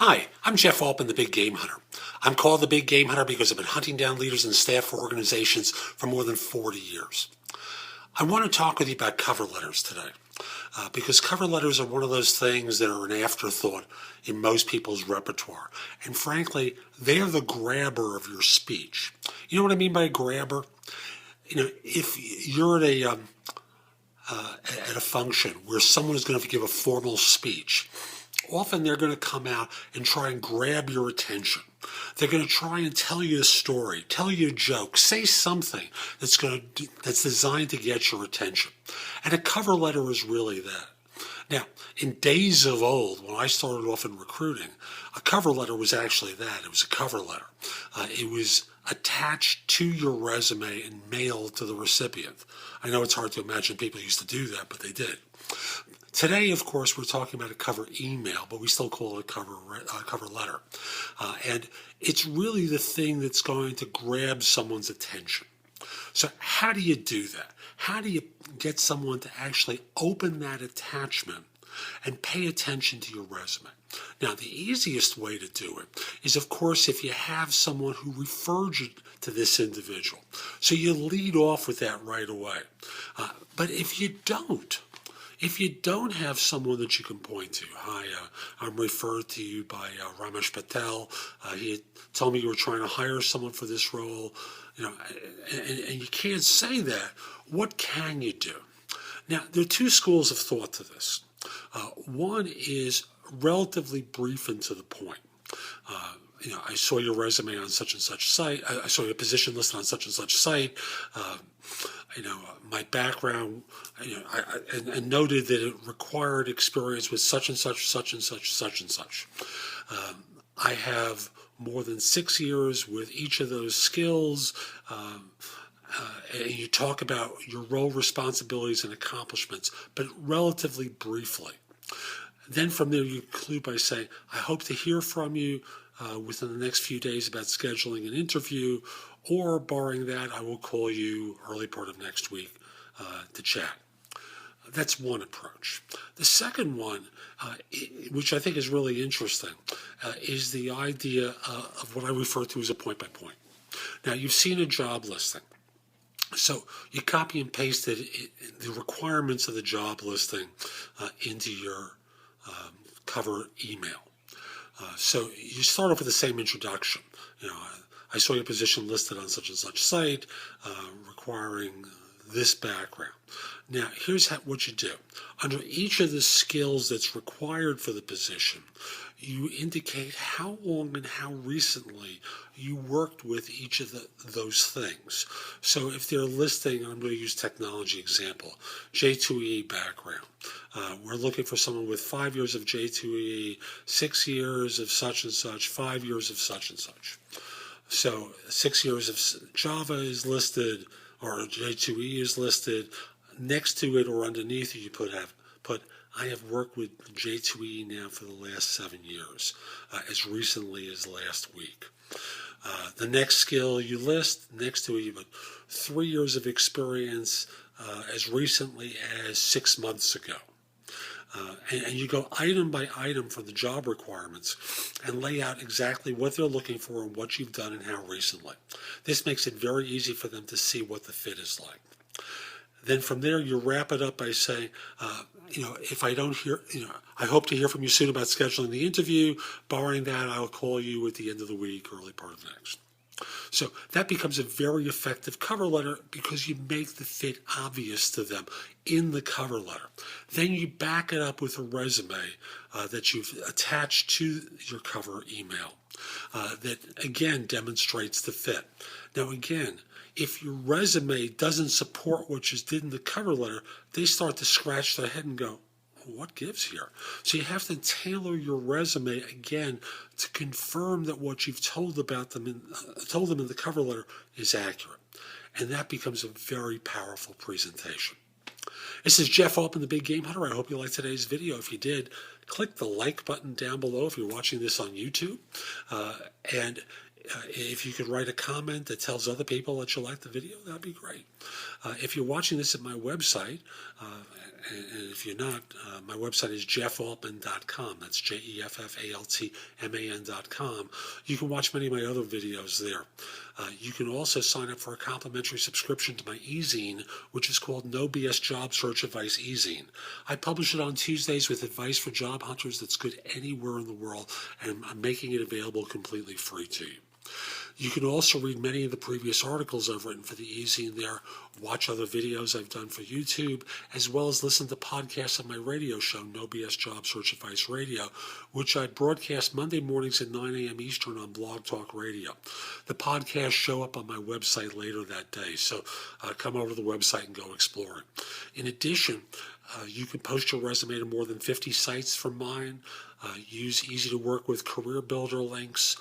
Hi, I'm Jeff Altman, the Big Game Hunter. I'm called the Big Game Hunter because I've been hunting down leaders and staff for organizations for more than 40 years. I want to talk with you about cover letters today because cover letters are one of those things that are an afterthought in most people's repertoire. And frankly, they're the grabber of your speech. You know what I mean by grabber? If you're at a function where someone is going to give a formal speech, often they're going to come out and try and grab your attention. They're going to try and tell you a story, tell you a joke, say something that's designed to get your attention. And a cover letter is really that. Now, in days of old, when I started off in recruiting, a cover letter was actually that. It was a cover letter. It was attached to your resume and mailed to the recipient. I know it's hard to imagine people used to do that, but they did. Today, of course, we're talking about a cover email, but we still call it a cover letter. And it's really the thing that's going to grab someone's attention. So how do you do that? How do you get someone to actually open that attachment and pay attention to your resume? Now, the easiest way to do it is, of course, if you have someone who referred you to this individual. So you lead off with that right away. But if you don't have someone that you can point to, hi, I'm referred to you by Ramesh Patel. He had told me you were trying to hire someone for this role, and you can't say that. What can you do? Now, there are two schools of thought to this. One is relatively brief and to the point. I saw your resume on such and such site. I saw your position listed on such and such site. My background, and noted that it required experience with such and such, such and such, such and such. I have more than 6 years with each of those skills. And you talk about your role responsibilities and accomplishments, but relatively briefly. Then from there you conclude by saying, I hope to hear from you within the next few days about scheduling an interview, or barring that, I will call you early part of next week to chat. That's one approach. The second one, which I think is really interesting, is the idea of what I refer to as a point by point. Now, you've seen a job listing. So you copy and paste the requirements of the job listing into your cover email. So you start off with the same introduction. I saw your position listed on such and such site, requiring this background. Now, here's what you do. Under each of the skills that's required for the position, you indicate how long and how recently you worked with each of those things. So if they're listing, I'm going to use technology example, J2E background. We're looking for someone with 5 years of J2E, 6 years of such and such, 5 years of such and such. So 6 years of Java is listed, or J2E is listed. Next to it or underneath it, you put I have worked with J2E now for the last 7 years, as recently as last week. The next skill you list, next to it, you put 3 years of experience as recently as 6 months ago. And you go item by item for the job requirements and lay out exactly what they're looking for and what you've done and how recently. This makes it very easy for them to see what the fit is like. Then from there, you wrap it up by saying, if I don't hear, I hope to hear from you soon about scheduling the interview. Barring that, I'll call you at the end of the week, early part of next. So that becomes a very effective cover letter because you make the fit obvious to them in the cover letter. Then you back it up with a resume that you've attached to your cover email that, again, demonstrates the fit. Now, again, if your resume doesn't support what you did in the cover letter, they start to scratch their head and go, what gives here? So you have to tailor your resume again to confirm that what you've told them in the cover letter is accurate. And that becomes a very powerful presentation. This is Jeff Altman, the Big Game Hunter. I hope you liked today's video. If you did, click the like button down below if you're watching this on YouTube. And If you could write a comment that tells other people that you like the video, that'd be great. If you're watching this at my website, and if you're not, my website is jeffaltman.com. That's JEFFALTMAN.com. You can watch many of my other videos there. You can also sign up for a complimentary subscription to my e-zine, which is called No BS Job Search Advice e-zine. I publish it on Tuesdays with advice for job hunters that's good anywhere in the world, and I'm making it available completely free to you. You can also read many of the previous articles I've written for the e-zine there, watch other videos I've done for YouTube, as well as listen to podcasts on my radio show, No BS Job Search Advice Radio, which I broadcast Monday mornings at 9 a.m. Eastern on Blog Talk Radio. The podcasts show up on my website later that day, so come over to the website and go explore it. In addition, you can post your resume to more than 50 sites from mine. Use easy-to-work-with career builder links.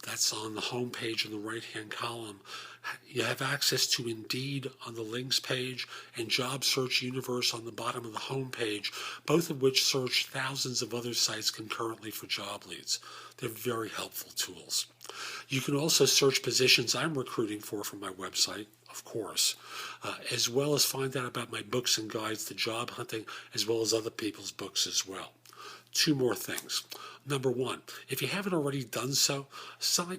That's on the home page in the right-hand column. You have access to Indeed on the links page and Job Search Universe on the bottom of the home page, both of which search thousands of other sites concurrently for job leads. They're very helpful tools. You can also search positions I'm recruiting for from my website, of course, as well as find out about my books and guides to job hunting, as well as other people's books as well. Two more things. Number one, if you haven't already done so, send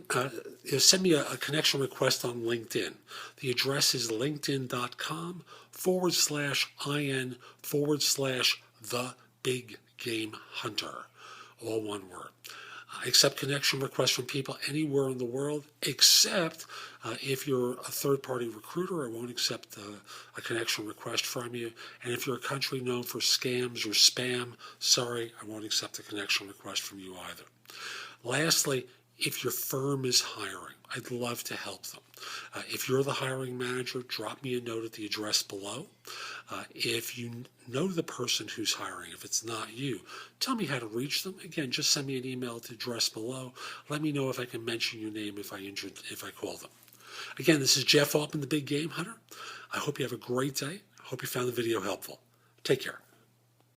me a connection request on LinkedIn. The address is linkedin.com/IN/the big game hunter. All one word. I accept connection requests from people anywhere in the world, except if you're a third-party recruiter, I won't accept a connection request from you. And if you're a country known for scams or spam, sorry, I won't accept a connection request from you either. Lastly, if your firm is hiring, I'd love to help them. If you're the hiring manager, drop me a note at the address below. If you know the person who's hiring, if it's not you, tell me how to reach them. Again, just send me an email at the address below. Let me know if I can mention your name if I call them. Again, this is Jeff Altman, the Big Game Hunter. I hope you have a great day. I hope you found the video helpful. Take care.